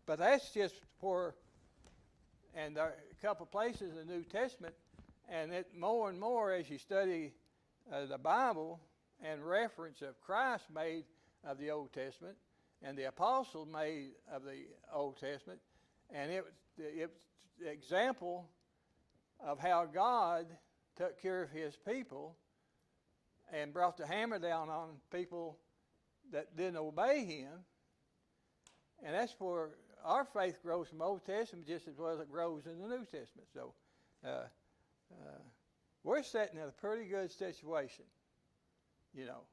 But that's just for, and there are a couple places in the New Testament, and it more and more as you study the Bible and reference of Christ made of the Old Testament, and the apostles made of the Old Testament, and it was the example of how God took care of his people and brought the hammer down on people that didn't obey him. And that's where our faith grows from the Old Testament just as well as it grows in the New Testament. So we're sitting in a pretty good situation, you know.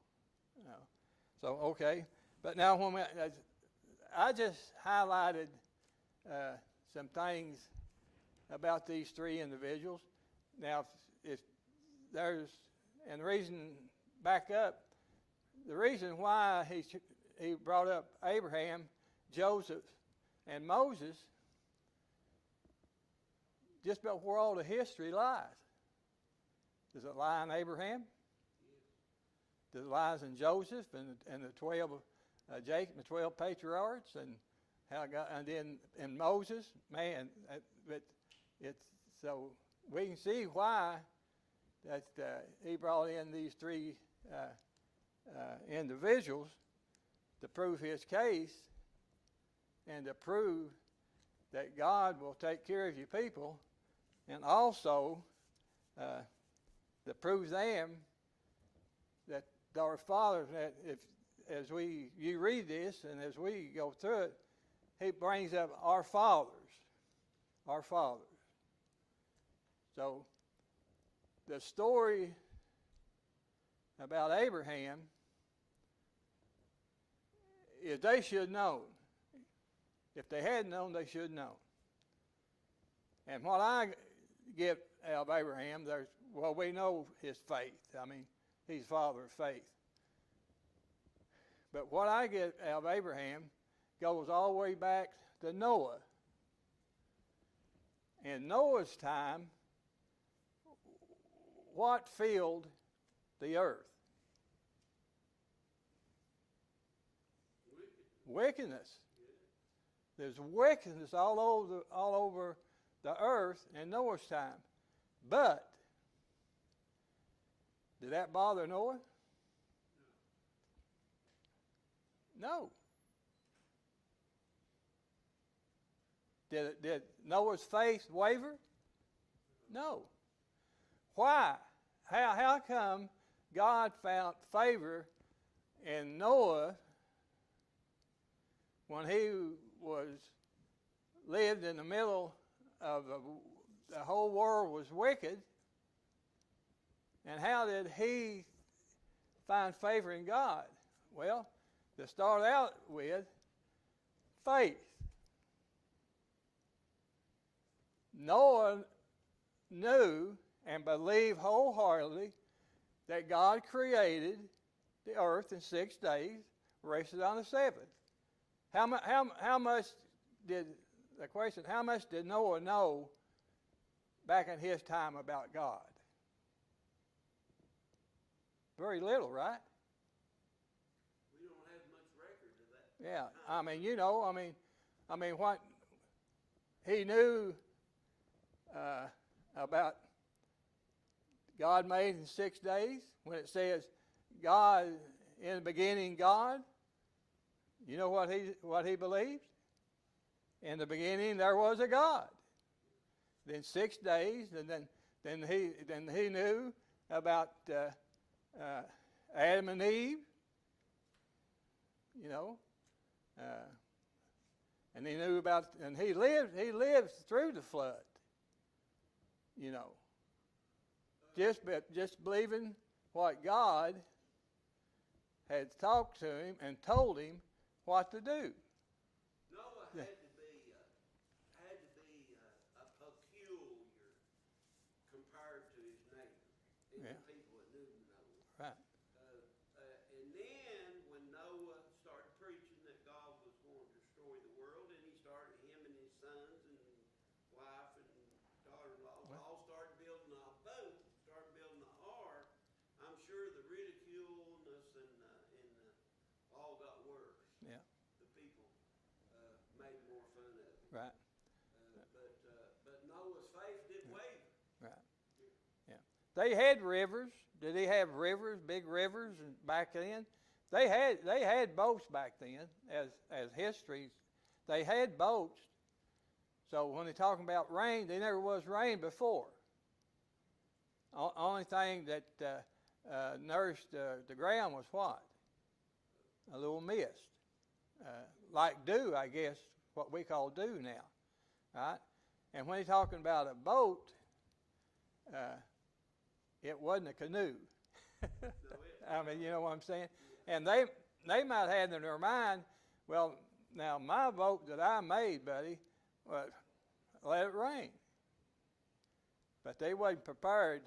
So, okay. But now when I just highlighted some things about these three individuals. Now, if there's, and the reason, back up, the reason why he brought up Abraham, Joseph, and Moses, just about where all the history lies. Does it lie in Abraham? Does it lie in Joseph and the 12 Jacob, the 12 patriarchs, and how God, and then in Moses, man, but it's so we can see why that he brought in these three individuals to prove his case and to prove that God will take care of your people, and also to prove them that our fathers, that if as you read this and as we go through it, he brings up our fathers. So the story about Abraham is they should know. If they hadn't known, they should know. And what I get out of Abraham, we know his faith. I mean, he's father of faith. But what I get out of Abraham goes all the way back to Noah. In Noah's time, what filled the earth? Wickedness. There's wickedness all over the earth in Noah's time. But did that bother Noah? No. Did Noah's faith waver? No. Why? How come God found favor in Noah when he lived in the middle of the whole world was wicked? And how did he find favor in God? Well, to start out with, faith. Noah knew and believed wholeheartedly that God created the earth in 6 days, rested on the seventh. How much did Noah know back in his time about God? Very little, right? We don't have much record of that. Yeah, I mean, what he knew about God made in 6 days, when it says God, in the beginning God, you know what he believed? In the beginning there was a God. Then 6 days, and then he knew about Adam and Eve, you know, and he knew about, and he lived through the flood, you know, just believing what God had talked to him and told him what to do. Noah had to be a peculiar compared to his neighbor and the people that knew Noah. Right. And then when Noah started preaching that God was going to destroy the world, and him and his sons and wife and daughter-in-law all started building a boat, started building an ark, I'm sure the ridiculousness and all got worse. Yeah. The people made more fun Right. But Noah's faith didn't waver. Right. Yeah. They had rivers. Did he have rivers, big rivers, back then? They had boats back then, as history. They had boats. So when they're talking about rain, there never was rain before. Only thing that nourished the ground was what? A little mist. Like dew, I guess, what we call dew now. Right? And when he's talking about a boat, it wasn't a canoe. I mean, you know what I'm saying? And they might have in their mind, well, now my boat that I made, buddy, let it rain. But they wasn't prepared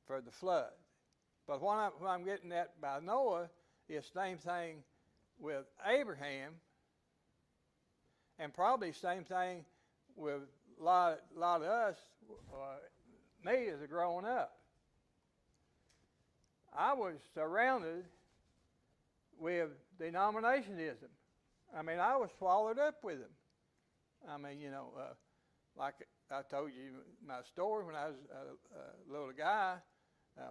for the flood. But what I'm getting at by Noah is the same thing with Abraham, and probably same thing with a lot of us, me as a growing up. I was surrounded with denominationism. I mean, I was swallowed up with them. I mean, you know, like I told you my story when I was a little guy,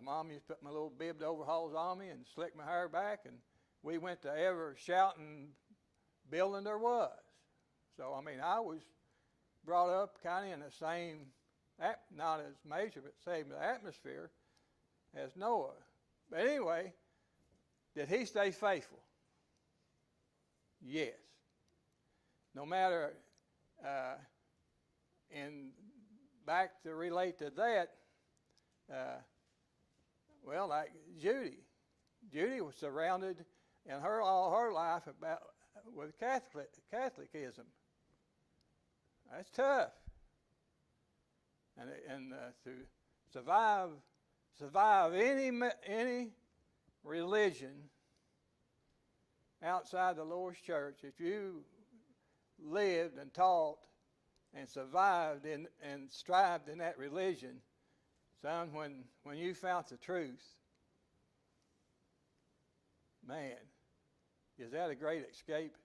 Mom used to put my little bibbed overalls on me and slick my hair back, and we went to every shouting building there was. So, I mean, I was brought up kind of in the same, not as major, but same atmosphere as Noah. But anyway, did he stay faithful? Yes. No matter, and back to relate to that, well, like Judy. Judy was surrounded in all her life with Catholicism. That's tough. And to survive any religion outside the Lord's church, if you lived and taught and survived and strived in that religion, son, when you found the truth, man, is that a great escape?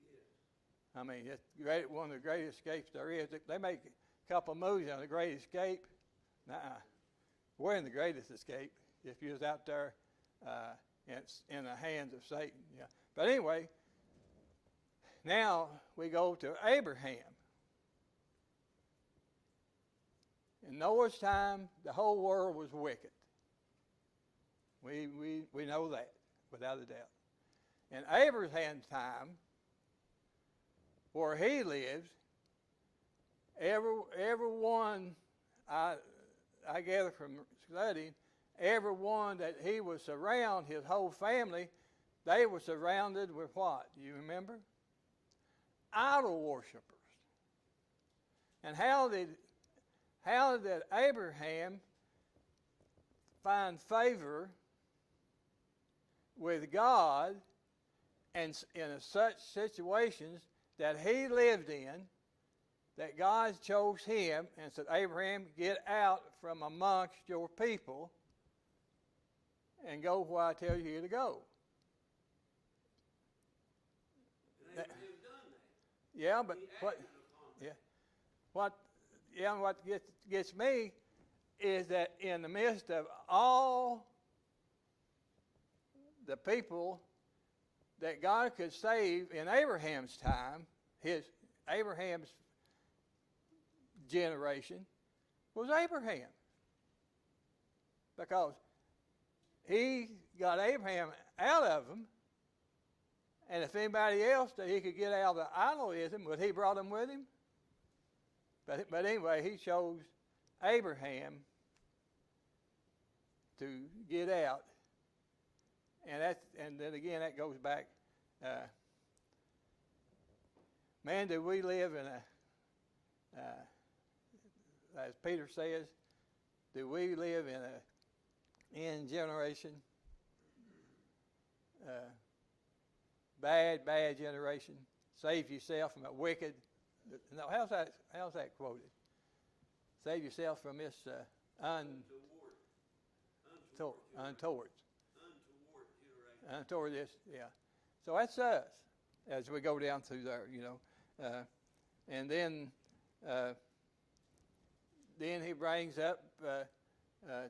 Yes. I mean, it's one of the great escapes there is. They make a couple of movies on the Great Escape. Nuh-uh. We're in the greatest escape if you was out there in the hands of Satan. Yeah. But anyway, now we go to Abraham. In Noah's time, the whole world was wicked. We know that, without a doubt. In Abraham's time, where he lived, everyone, I gather from studying, everyone that he was around, his whole family, they were surrounded with what? Do you remember? Idol worshipers. And how did Abraham find favor with God and in such situations that he lived in, that God chose him and said, Abraham, get out from amongst your people and go where I tell you to go. And Abraham done that. Yeah, but what gets me is that in the midst of all the people that God could save in Abraham's time, Abraham's generation, was Abraham. Because he got Abraham out of them, and if anybody else that he could get out of the idolism, would he brought them with him? But anyway, he chose Abraham to get out. And then again, that goes back. Man, do we live in as Peter says, do we live in a end generation? Bad generation. Save yourself from a wicked. No, how's that quoted? Save yourself from this untoward this, yeah. So that's us as we go down through there, you know. And then he brings up,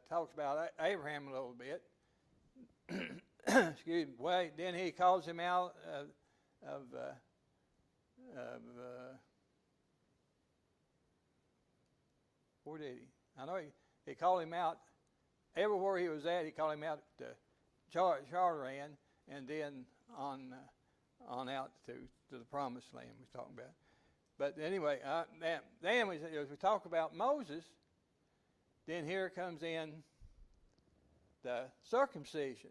talks about Abraham a little bit. Excuse me. Well, then he calls him out of where did he? I know he called him out everywhere he was at. He called him out to Charran, and then on out to the promised land we're talking about. But anyway, then as we talk about Moses, then here comes in the circumcision.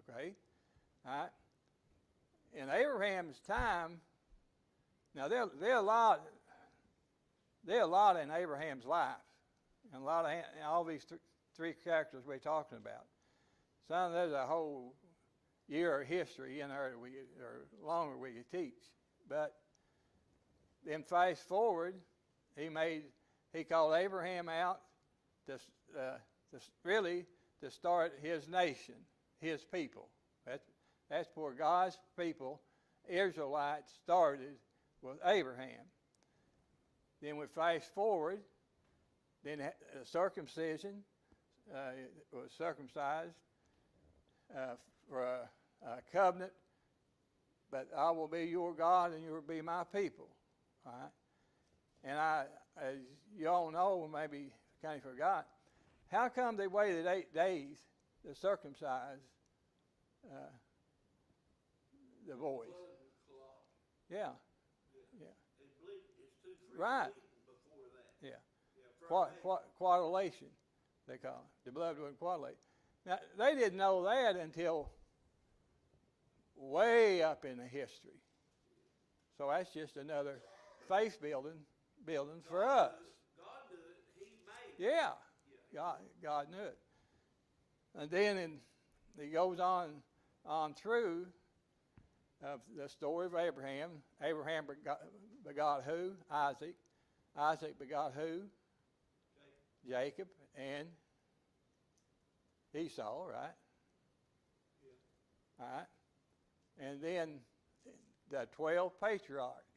Okay, all right. In Abraham's time, now there are a lot in Abraham's life, and a lot of all these three characters we're talking about. There's a whole year of history in there or longer we could teach. But then fast forward, he called Abraham out to start his nation, his people. That's where God's people, Israelites, started with Abraham. Then we fast forward, then circumcision, was circumcised for a covenant, but I will be your God and you will be my people. All right? And as you all know, maybe kind of forgot, how come they waited 8 days to circumcise the boys? Yeah. Right. Before that. Yeah. Quadulation, they call it. The blood wouldn't coagulate. Now, they didn't know that until way up in the history. So that's just another faith building for us. God knew it. He made it. Yeah. God knew it. And then he goes on through the story of Abraham. Abraham begot who? Isaac. Isaac begot who? Jacob and Esau, right? Yeah. All right. And then the 12 patriarchs.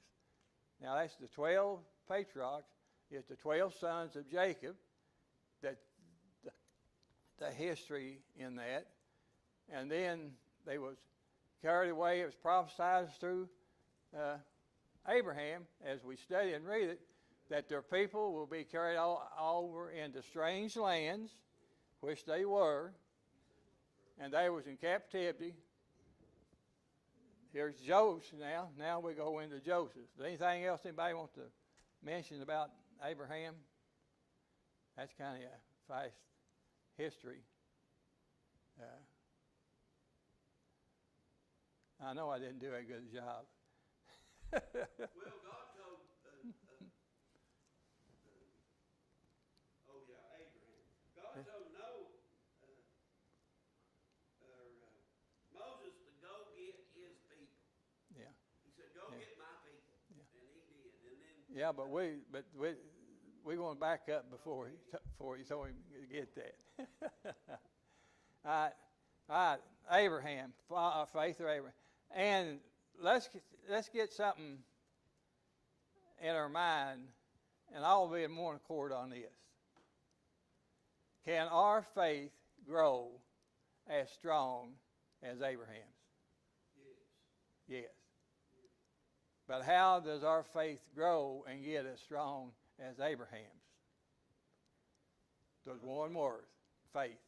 Now that's the 12 patriarchs. It's the 12 sons of Jacob. That the history in that. And then they was carried away. It was prophesied through Abraham, as we study and read it, that their people will be carried over into strange lands, which they were, and they was in captivity. Here's Joseph now. Now we go into Joseph. Is there anything else anybody wants to mention about Abraham? That's kind of a fast history. I know I didn't do a good job. Well, God told, Abraham. God told Moses to go get his people. Yeah. He said, "Go get my people," and he did. And then Yeah, but we want to back up before he told him to get that. All right, Abraham, faith of Abraham, and let's get something in our mind, and I'll be in more accord on this. Can our faith grow as strong as Abraham's? Yes. But how does our faith grow and get as strong as Abraham's? There's one word: faith.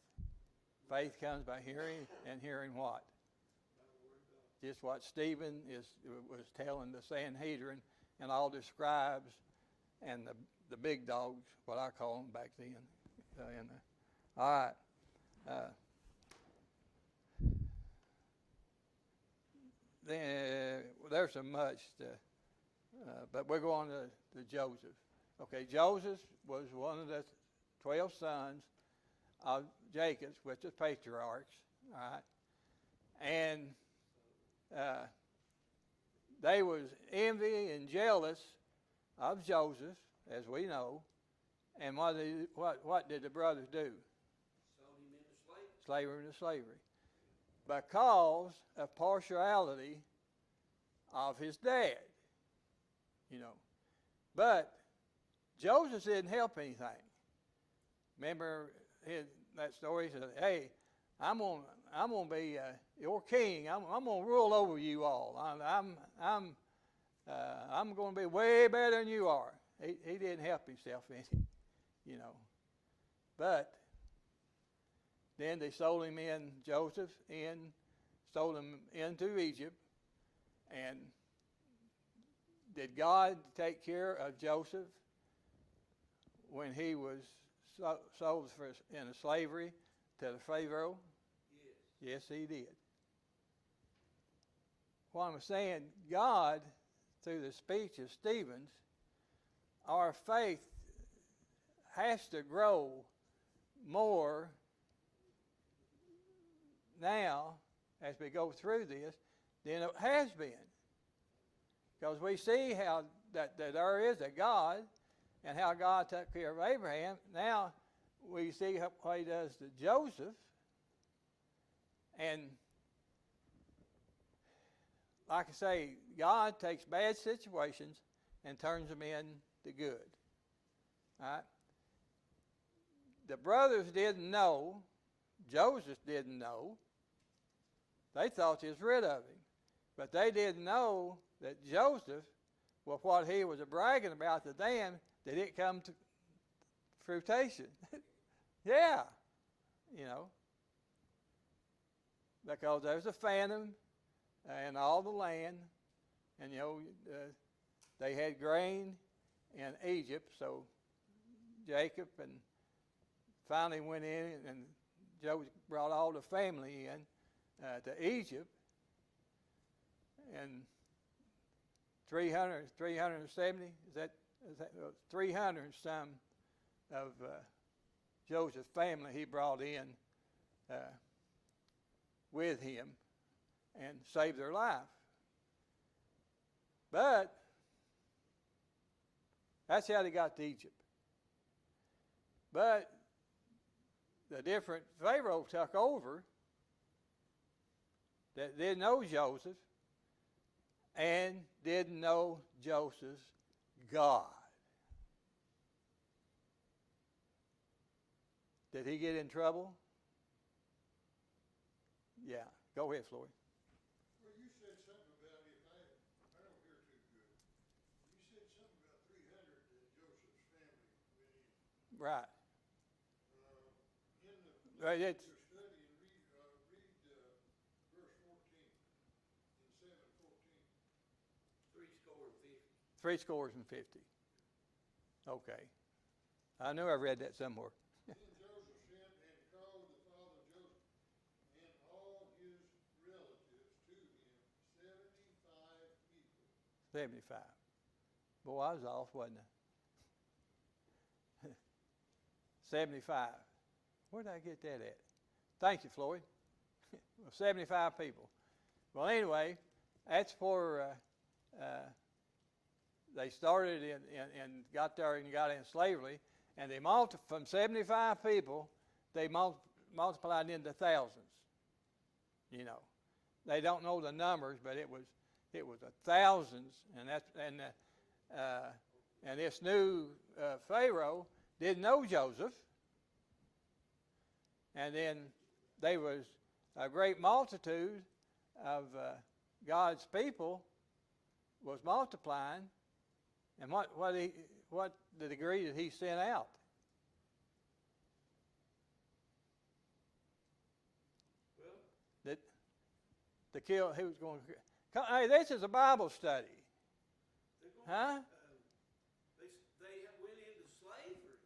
Faith comes by hearing, and hearing what? Just what Stephen was telling the Sanhedrin and all the scribes and the big dogs, what I call them back then. All right. There's so much, but we're going to Joseph. Okay, Joseph was one of the 12 sons of Jacob, which is patriarchs. All right, and they was envy and jealous of Joseph, as we know. And what did the brothers do? sold him into slavery. Slavery into slavery. Because of partiality of his dad. you know. But Joseph didn't help anything. Remember that story? He said, "Hey, I'm gonna be your king. I'm gonna rule over you all. I'm going to be way better than you are." He didn't help himself any, you know. But then they sold him in, Joseph sold him into Egypt. And did God take care of Joseph when he was sold into slavery to the Pharaoh? Yes. Yes, he did. What I'm saying, God, through the speech of Stevens, our faith has to grow more now as we go through this than it has been. Because we see how that there is a God and how God took care of Abraham. Now we see what he does to Joseph. And like I say, God takes bad situations and turns them into good. All right? The brothers didn't know. Joseph didn't know. They thought he was rid of him. But they didn't know that Joseph, with what he was bragging about to them, did it come to fruition. Yeah. You know. Because there's a famine in all the land. And, you know, they had grain in Egypt. So Jacob and finally went in, and Joseph brought all the family in to Egypt. And 370, is that 300 some of Joseph's family he brought in with him and saved their life. But that's how they got to Egypt. But the different Pharaoh took over that didn't know Joseph and didn't know Joseph's God. Did he get in trouble? Yeah. Go ahead, Floyd. Well, you said something about, I don't hear too good. You said something about 300 that Joseph's family went in. Right. In the Right, your it's, study and read verse 14 in 7:14. 50. 50. Okay. I knew I read that somewhere. Then Joseph sent and called the father Joseph and all his relatives to him, 75 people. 75. Boy, I was off, wasn't I? 75. Where did I get that at? Thank you, Floyd. 75 people. Well, anyway, that's for they started and got there and got in slavery, and they from 75 people, they multiplied into thousands. You know, they don't know the numbers, but it was thousands, and this new Pharaoh didn't know Joseph, and then there was a great multitude of God's people was multiplying, and what the degree that he sent out? Well, That to kill who was going to. Hey, this is a Bible study, huh? they went into slavery.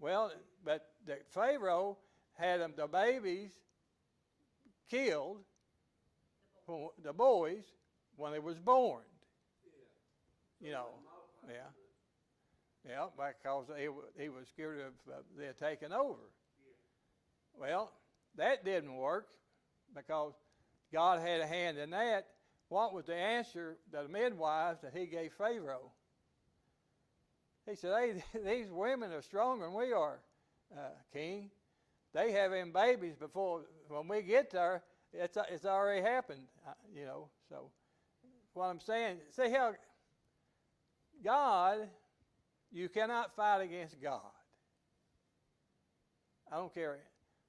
Well, but the Pharaoh had the babies killed, the boys, when they was born. Yeah. You know, yeah, because he was scared of their taking over. Yeah. Well, that didn't work because God had a hand in that. What was the answer to the midwives that he gave Pharaoh? He said, "Hey, these women are stronger than we are, King. They have them babies before when we get there. It's already happened, you know." So, what I'm saying, see how God, you cannot fight against God. I don't care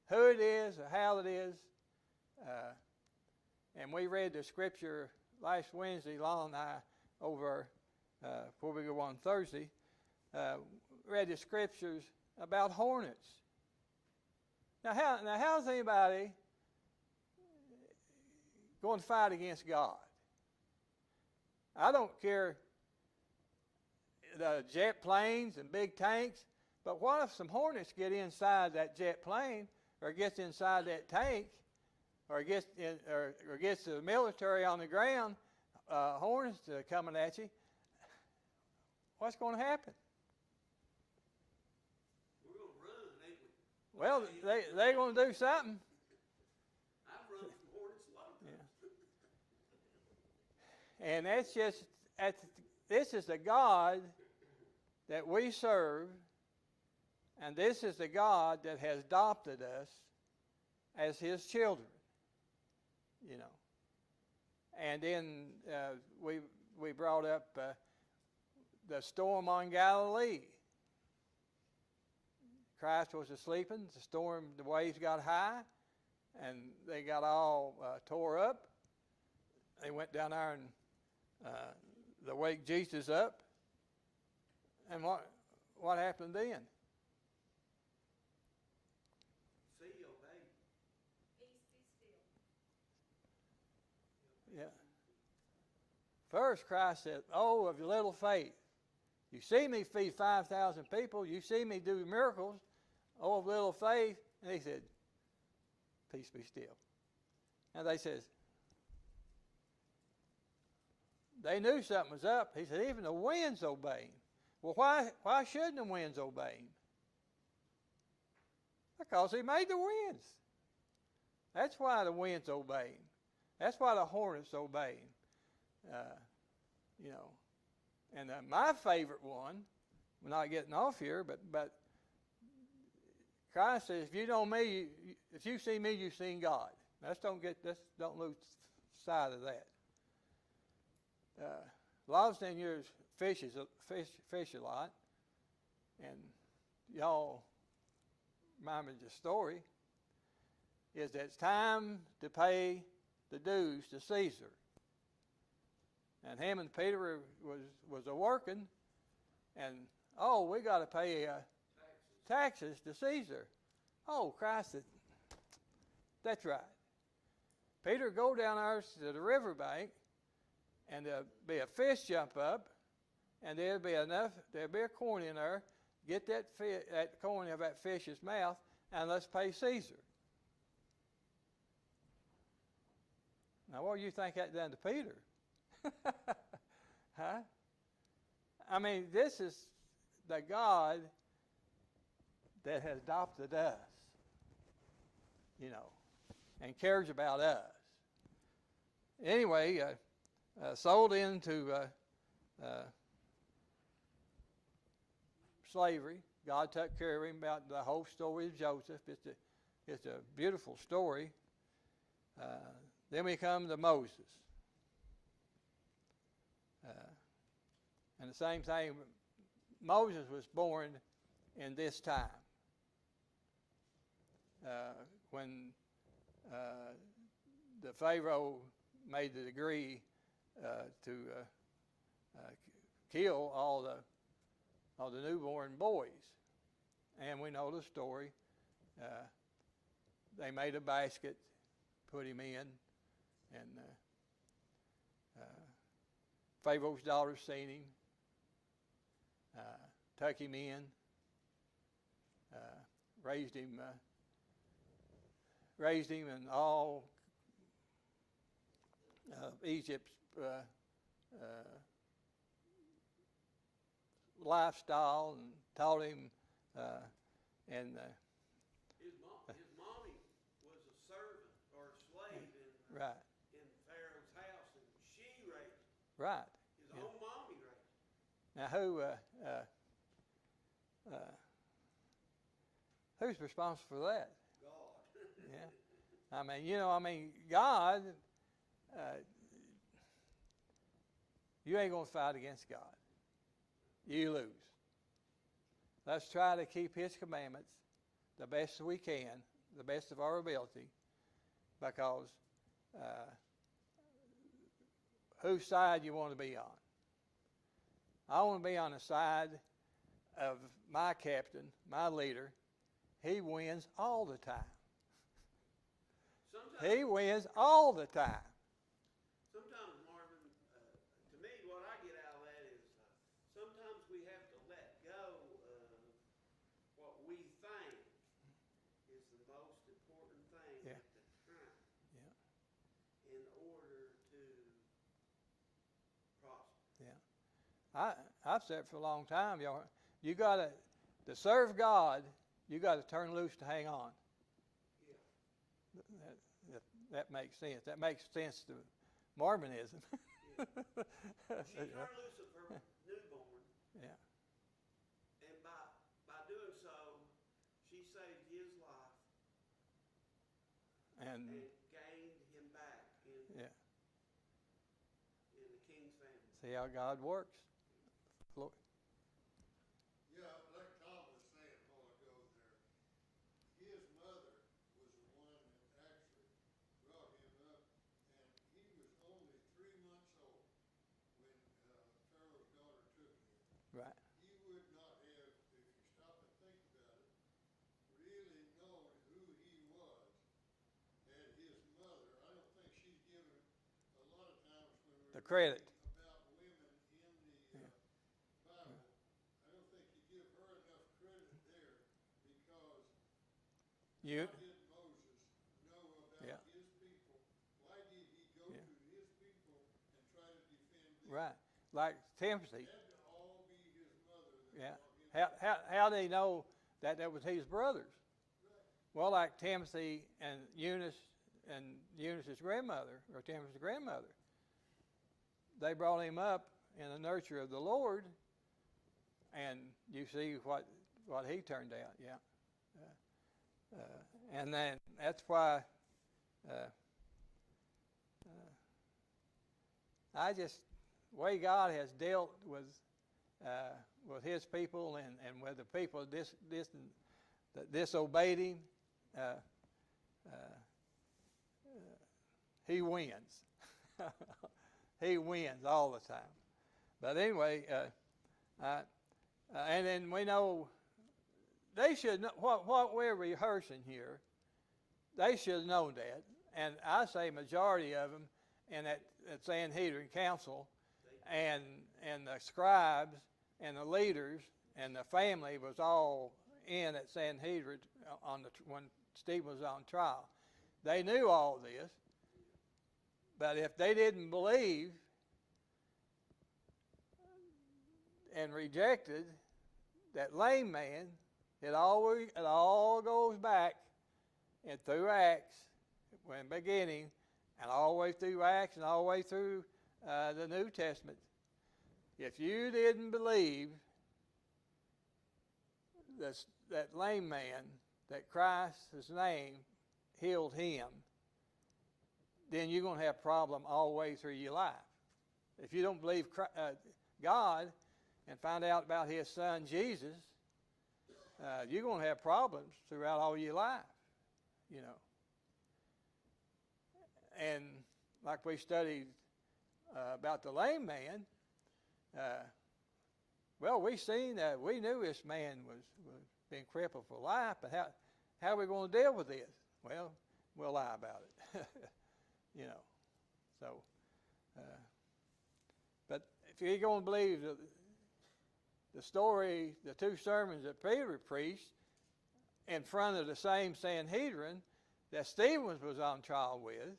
who it is or how it is. And we read the scripture last Wednesday, Lon and I, over before we go on Thursday, read the scriptures about hornets. Now how's anybody going to fight against God? I don't care the jet planes and big tanks, but what if some hornets get inside that jet plane, or gets inside that tank, or gets the military on the ground, hornets coming at you? What's going to happen? We're going to run, ain't we? Well, they're going to do something. I've run from hornets a lot of times. And that's just, this is the God that we serve, and this is the God that has adopted us as His children, you know. And then we brought up the storm on Galilee. Christ was asleeping. The storm, the waves got high, and they got all tore up. They went down there and they wake Jesus up. And what happened then? See, obey. Peace be still. Yeah. First, Christ said, "Oh, of your little faith. You see me feed 5,000 people. You see me do miracles. Oh, of little faith." And He said, "Peace be still." And they says, they knew something was up. He said, "Even the winds obey Him." Well, why shouldn't the winds obey Him? Because He made the winds. That's why the winds obey Him. That's why the hornets obey Him. You know. And my favorite one, we're not getting off here, but Christ says, if you know me, if you see me, you've seen God. Don't lose sight of that. Lobster years fish a lot, and y'all remember the story. Is that it's time to pay the dues to Caesar. And him and Peter was a working, and we got to pay taxes to Caesar. Oh, Christ said, that's right. Peter, go down there to the riverbank, and there'll be a fish jump up, and there'll be a coin in there. Get that coin out of that fish's mouth, and let's pay Caesar. Now, what do you think that done to Peter? Huh? I mean, this is the God that has adopted us, you know, and cares about us. Anyway, sold into slavery. God took care of him. About the whole story of Joseph. It's a beautiful story. Then we come to Moses. And the same thing, Moses was born in this time. When the Pharaoh made the decree to kill all the newborn boys. And we know the story. They made a basket, put him in, and Pharaoh's daughter seen him, took him in, raised him in all Egypt's lifestyle, and taught him and his mommy was a servant or a slave right. in Pharaoh's house, and she raised him. Right. His own mommy raised him. Now, who's responsible for that? God. Yeah. God, you ain't going to fight against God. you lose. Let's try to keep His commandments the best we can, the best of our ability, because whose side you want to be on? I want to be on the side of my captain, my leader. He wins all the time. He wins all the time. Sometimes, Marvin, to me, what I get out of that is sometimes we have to let go of what we think is the most important thing Yeah. at the time Yeah. in order to prosper. Yeah. I've said for a long time, you got to serve God, you got to turn loose to hang on. Yeah. That makes sense. That makes sense to Mormonism. She turned loose of her newborn, Yeah. and by doing so, she saved his life And and gained him back yeah. in the king's family. See how God works. Lord. Yeah, like Tom was saying a while ago there, his mother was the one that actually brought him up, and he was only 3 months old when Pharaoh's daughter took him. Right. He would not have, if you stop and think about it, really known who he was had his mother. I don't think she's given a lot of times when we're The credit. reading about women in the Bible. I don't think you give her enough credit there because You. how did Moses know about Yeah. his people? Why did he go Yeah. to his people and try to defend them? Right. Like Timothy. It had to all be his mother that Yeah. brought him up. How did he know that was his brothers? Right. Well, like Timothy and Eunice's grandmother, or Timothy's grandmother. They brought him up in the nurture of the Lord, and you see what he turned out. Yeah. And then that's why I just way God has dealt with His people and with the people that disobeyed Him, He wins. He wins all the time. But anyway, and then we know they should know what we're rehearsing here. They should have known that, and I say majority of them in that Sanhedrin council, and the scribes and the leaders and the family was all in at Sanhedrin when Stephen was on trial. They knew all this, but if they didn't believe and rejected that lame man, it all goes back and through Acts, when beginning, and all the way through Acts and all the way through the New Testament. If you didn't believe that lame man, that Christ's name healed him, then you're going to have a problem all the way through your life. If you don't believe God and find out about His Son Jesus, you're going to have problems throughout all your life, you know. And like we studied about the lame man, well, we knew this man was being crippled for life, but how are we going to deal with this? Well, we'll lie about it, you know. So, but if you're going to believe the story, the two sermons that Peter preached in front of the same Sanhedrin that Stephen was on trial with,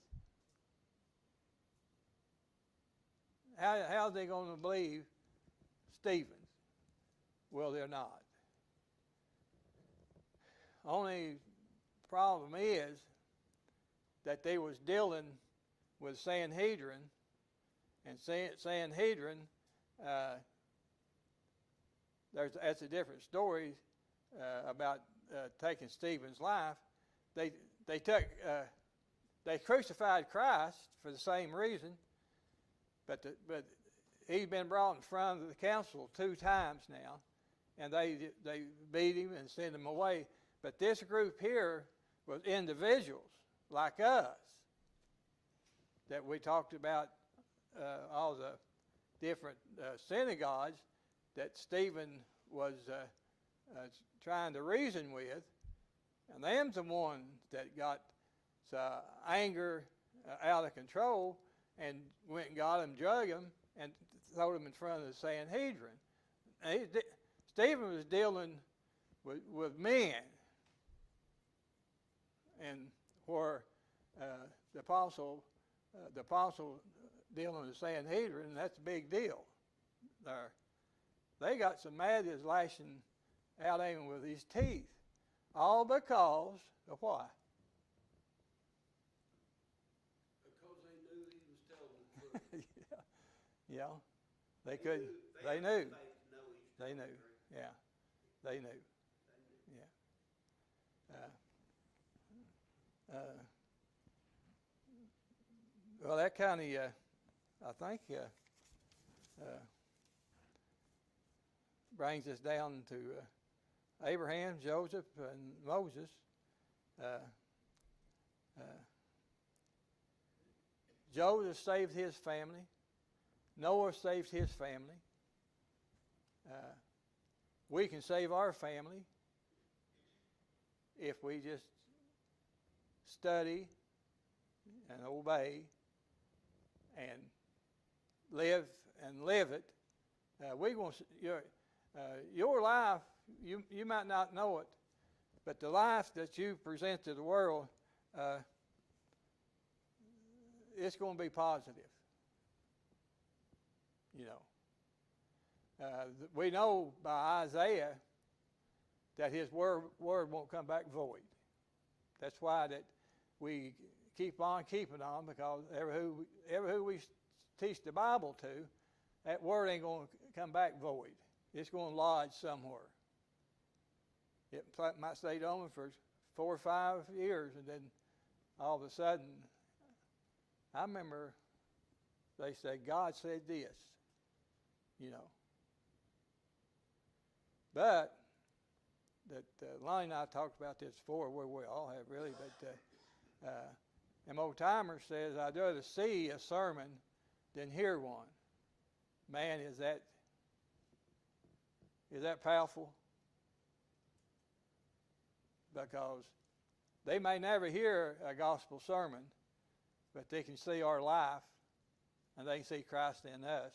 how are they going to believe Stephen? Well, they're not. Only problem is that they was dealing with Sanhedrin, and Sanhedrin, that's a different story about taking Stephen's life. They crucified Christ for the same reason, but he's been brought in front of the council 2 times now, and they beat him and sent him away. But this group here was individuals like us that we talked about, all the different synagogues that Stephen was trying to reason with, and them's the ones that got anger out of control and went and got him, drug him, and threw him in front of the Sanhedrin. Stephen was dealing with men, and where the apostle dealing with the Sanhedrin, that's a big deal. There, they got so mad he was lashing out at him with his teeth, all because of what? Because they knew he was telling the truth. Yeah, they could. They knew. They They knew. Yeah, they knew. Yeah. Well, that kind of, I think, brings us down to Abraham, Joseph, and Moses. Joseph saved his family. Noah saved his family. We can save our family if we just study and obey and live it. Your life, you might not know it, but the life that you present to the world, it's going to be positive. You know, we know by Isaiah that his word won't come back void. That's why that we keep on keeping on, because ever who we teach the Bible to, that word ain't going to come back void. It's going to lodge somewhere. It might stay dormant for 4 or 5 years, and then all of a sudden, I remember they said, God said this, you know. But that Lonnie and I talked about this before, where we all have really, but them old timers says, I'd rather see a sermon than hear one. Man, is that powerful? Because they may never hear a gospel sermon, but they can see our life, and they can see Christ in us.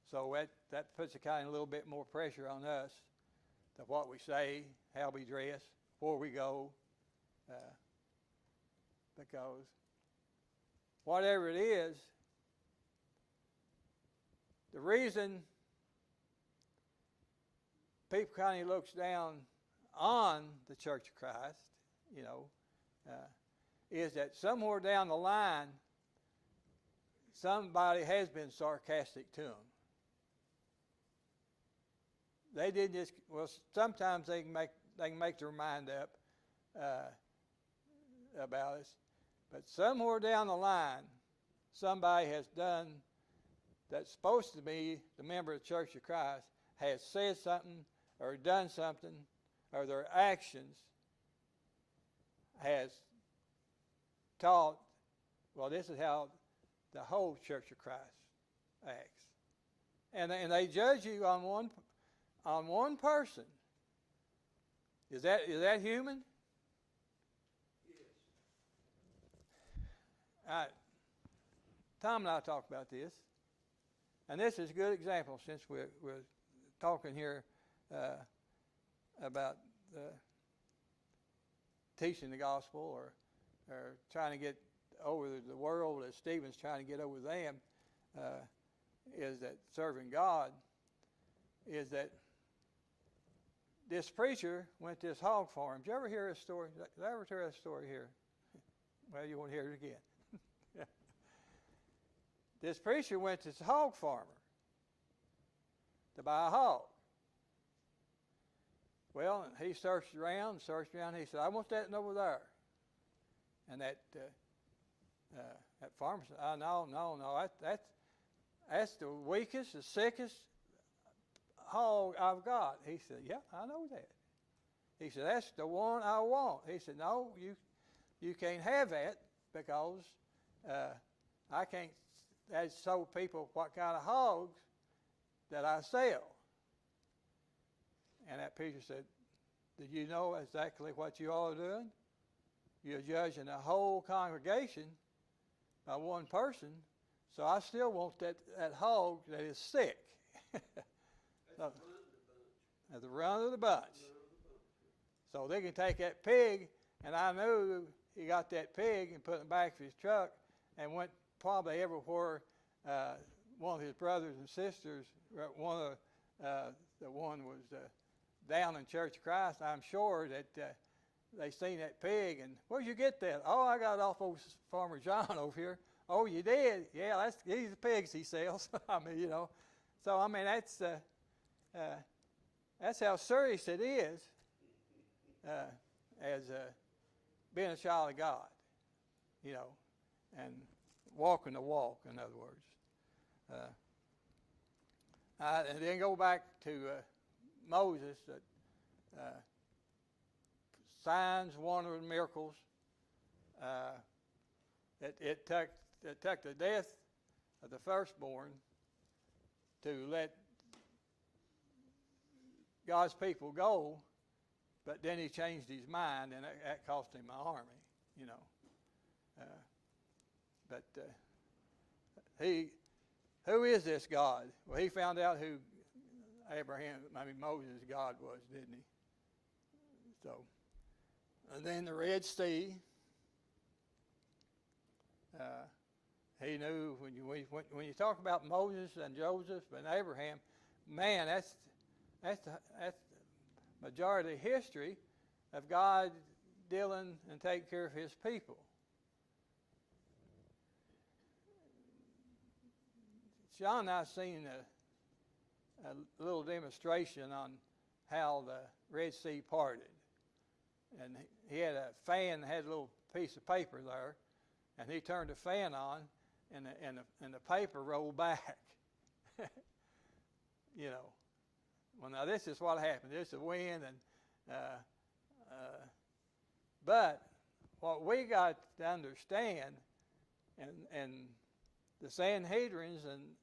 So that puts a kind of little bit more pressure on us to what we say, how we dress, where we go, because whatever it is, the reason people kind of looks down on the Church of Christ, you know, is that somewhere down the line, somebody has been sarcastic to them. They didn't just, well, sometimes they can make their mind up about us, but somewhere down the line, somebody has done that's supposed to be the member of the Church of Christ, has said something or done something, or their actions has taught, well, this is how the whole Church of Christ acts. And they judge you on one person. Is that human? Yes. Tom and I talked about this, and this is a good example since we're talking here about teaching the gospel or trying to get over the world as Stephen's trying to get over them, is that serving God, is that this preacher went to this hog farm. Did you ever hear this story? Did I ever tell this story here? Well, you won't hear it again. This preacher went to this hog farmer to buy a hog. Well, he searched around. He said, I want that one over there. And that farmer said, no, that's the weakest, the sickest hog I've got. He said, yeah, I know that. He said, that's the one I want. He said, no, you can't have that because I can't show people what kind of hogs that I sell. And that preacher said, did you know exactly what you all are doing? You're judging the whole congregation by one person, so I still want that hog that is sick. That's the run of the bunch. So they can take that pig, and I knew he got that pig and put it in the back of his truck and went probably everywhere one of his brothers and sisters, one was down in Church of Christ. I'm sure that they seen that pig, and where'd you get that? Oh, I got it off old Farmer John over here. Oh, you did? Yeah, these are pigs he sells. I mean, you know. So, I mean, that's how serious it is as being a child of God, you know, and walking the walk, in other words. And then go back to Moses, signs, wonders, and miracles. It took the death of the firstborn to let God's people go, but then he changed his mind, and that cost him an army, you know. Who is this God? Well, he found out who Moses' God was, didn't he? So, and then the Red Sea. He knew when you talk about Moses and Joseph and Abraham, man, that's the majority of history of God dealing and taking care of his people. Sean and I seen a little demonstration on how the Red Sea parted. And he had a fan that had a little piece of paper there, and he turned the fan on, and the paper rolled back. You know. Well, now this is what happened. This is the wind, but what we got to understand, and the Sanhedrins and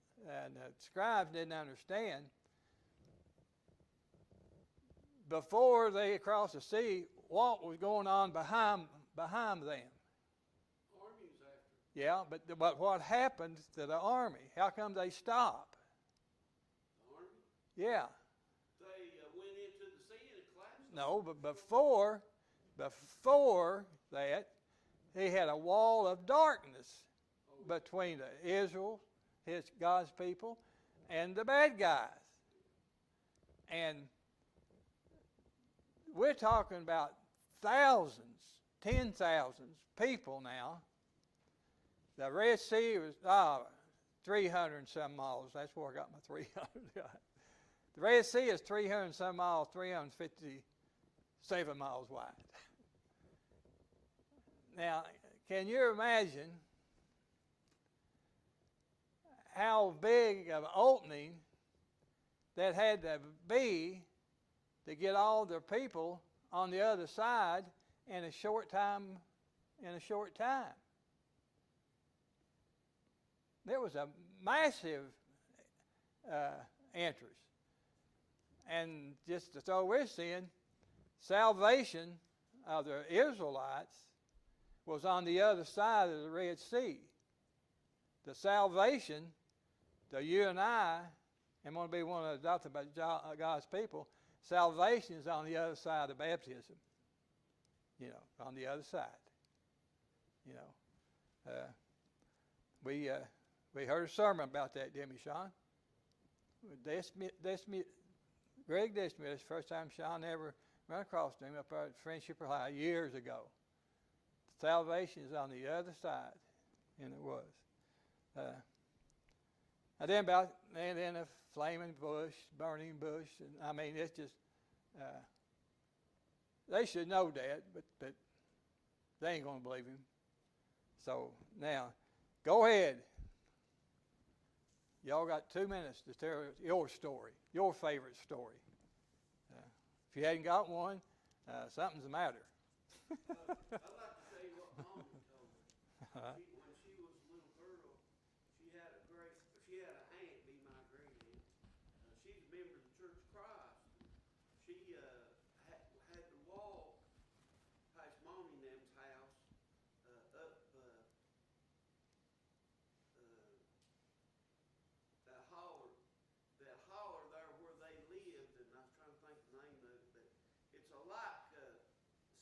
the scribes didn't understand, before they crossed the sea, what was going on behind them. Armies after. Yeah, but what happened to the army? How come they stopped? The army? Yeah. They went into the sea and it collapsed. No, but before that, he had a wall of darkness between Israel, God's people, and the bad guys. And we're talking about thousands, 10,000s people now. The Red Sea was 300 and some miles. That's where I got my 300. The Red Sea is 300 and some miles, 357 miles wide. Now, can you imagine how big of an opening that had to be to get all the people on the other side in a short time? There was a massive entrance. And just to throw this in, salvation of the Israelites was on the other side of the Red Sea. The salvation to you and I, and want to be one of the adopted by God's people, salvation is on the other side of baptism. You know, on the other side. You know, we heard a sermon about that, didn't we, Sean? Greg Desmith, it's the first time Sean ever ran across him up at Friendship High years ago. Salvation is on the other side, and it was. And then a flaming bush, burning bush, and I mean it's just. They should know that, but they ain't going to believe him. So now, go ahead. Y'all got 2 minutes to tell your story, your favorite story. If you hadn't got one, something's the matter. I'd like to tell you what Mama told me. When she was a little girl, she had a aunt be my great aunt. She's a member of the Church of Christ. She had to walk past Mommy and them's house up that holler there where they lived, and I was trying to think the name of it, but it's like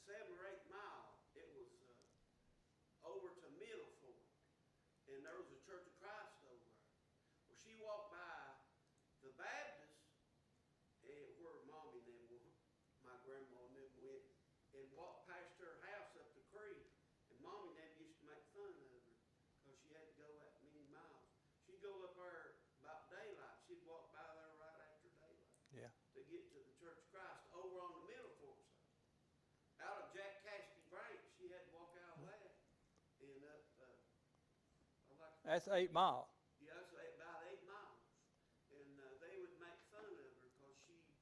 7 or 8 miles. It was over to Middle Fork, and there was a Church of Christ over there. Well, she walked by the Baptist, where Mommy and them went, my grandma and them went, and walked past her house up the creek, and Mommy and them used to make fun of her because she had to go that many miles. She'd go up there about daylight. She'd walk by there right after daylight. Yeah. To get to the Church of Christ over on the Middle Fork side. Out of Jack Caskey Branch, she had to walk out of that and up. That's 8 miles. Yeah, that's about 8 miles, and they would make fun of her because she was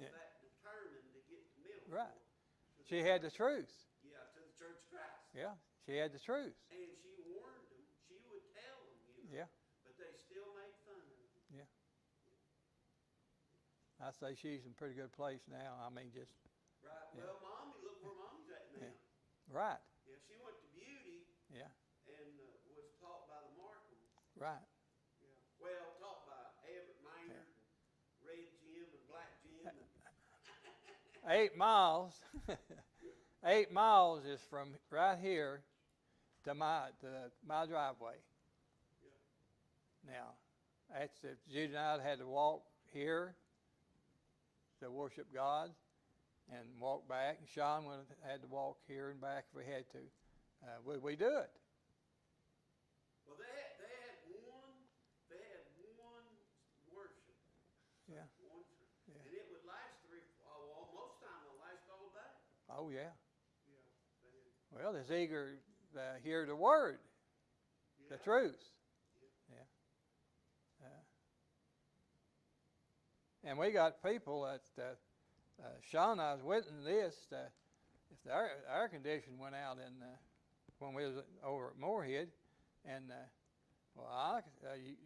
that determined to get to Middle Right. Fork. She had the truth. Yeah, to the Church of Christ. Yeah, she had the truth. And she warned them. She would tell them, Yeah. but they still made fun of them. Yeah. I say she's in a pretty good place now. I mean, just Right. Yeah. Well, Mommy, look where Mommy's at now. Yeah. right. Yeah, she went to Beauty Yeah, and was taught by the Markhams. right. Yeah. Well, taught by Everett Maynard, and Red Jim, and Black Jim. 8 miles. 8 miles is from right here to my driveway. Yeah. Now, that's if Judy and I had to walk here to worship God and walk back, and Sean would have had to walk here and back if we had to. Would we do it? Well, they had one worship. Yeah. And it would last most time it'll last all day. Oh, yeah. Yeah. Well, it's eager to hear the word, the truth. Yeah. And we got people that Sean and I was witnessing this. If the air conditioning went out when we was over at Moorhead, and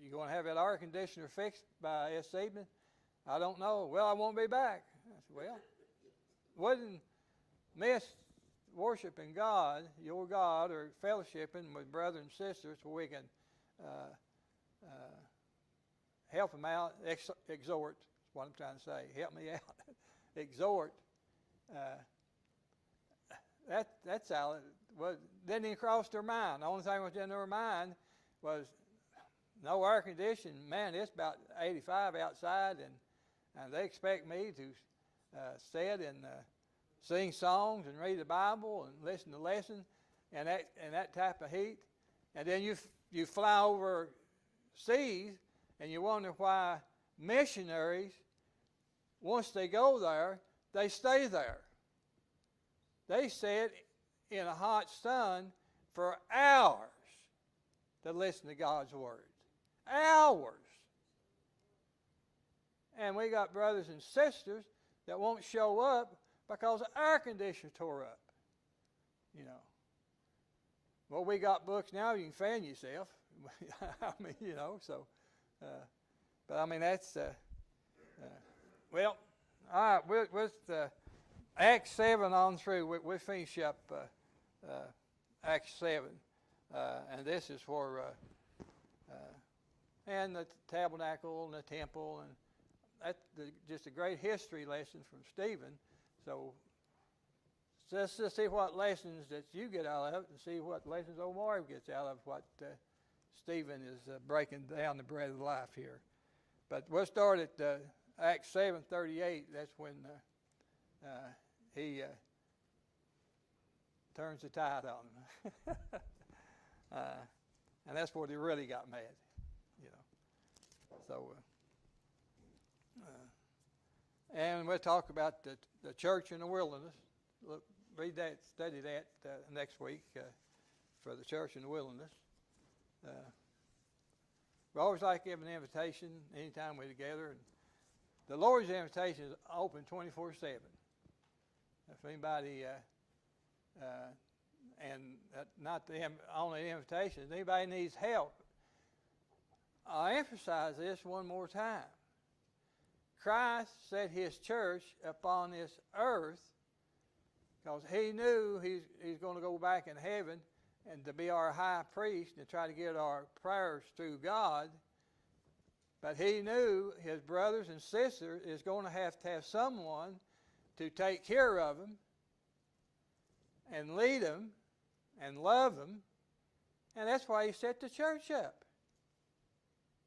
you going to have that air conditioner fixed by this evening? I don't know. Well, I won't be back. I said, well, wouldn't miss worshiping God, your God, or fellowshipping with brothers and sisters where we can help them out, exhort, is what I'm trying to say. Help me out. Exhort. That's how it didn't even cross their mind. The only thing was in their mind was no air conditioning. Man, it's about 85 outside, and they expect me to sit and sing songs and read the Bible and listen to lessons and that type of heat. And then you fly over seas and you wonder why missionaries, once they go there, they stay there. They sit in a hot sun for hours to listen to God's word. Hours. And we got brothers and sisters that won't show up because the air conditioner tore up. You know. Well, we got books now, you can fan yourself. I mean, you know, so. But I mean, that's, well, all right, with Acts 7 on through, we finish up Acts 7. And this is where, and the tabernacle and the temple, and that's just a great history lesson from Stephen. So let's just see what lessons that you get out of it, and see what lessons Omar gets out of what Stephen is breaking down the bread of life here. But we'll start at Acts 7:38. That's when he turns the tide on them. And that's where they really got mad, you know. So, and we'll talk about the church in the wilderness. Look, read that, study that next week for the church in the wilderness. We always like giving an invitation anytime we're together. And the Lord's invitation is open 24/7. If anybody, and not the only invitation, if anybody needs help, I'll emphasize this one more time. Christ set his church upon this earth because he knew he's going to go back in heaven and to be our high priest and try to get our prayers through God. But he knew his brothers and sisters is going to have someone to take care of them and lead them and love them. And that's why he set the church up.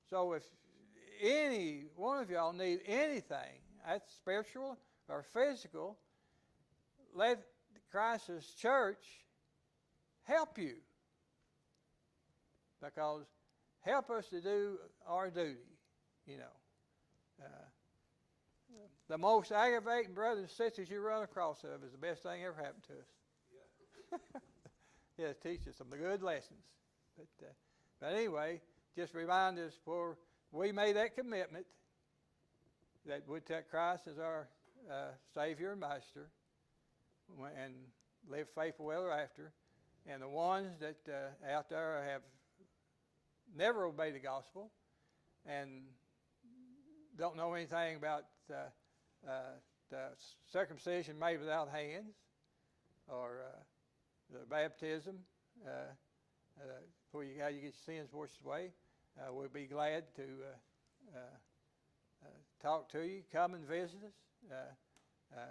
So if any one of y'all need anything, that's spiritual or physical, let Christ's church help you. Because help us to do our duty, you know. The most aggravating brothers and sisters you run across of is the best thing ever happened to us. Yeah, it teaches us some good lessons. But anyway, just remind us before we made that commitment that we'd take Christ as our Savior and Master and live faithful thereafter. And the ones that out there have never obeyed the gospel and don't know anything about the circumcision made without hands or the baptism where how you get your sins washed away, we'll be glad to talk to you. Come and visit us.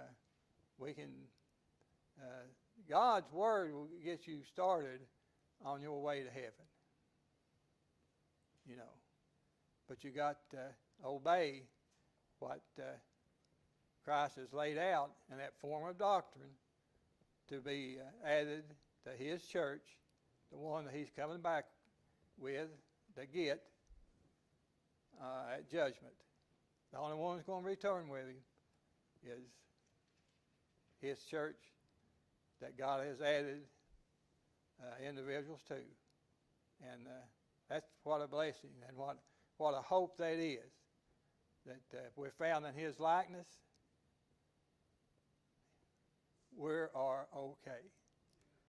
We can. God's word will get you started on your way to heaven. You know, but you got to obey what Christ has laid out in that form of doctrine to be added to his church, the one that he's coming back with to get at judgment. The only one that's going to return with him is his church that God has added individuals to. And that's what a blessing and what a hope that is, that if we're found in his likeness, we are okay.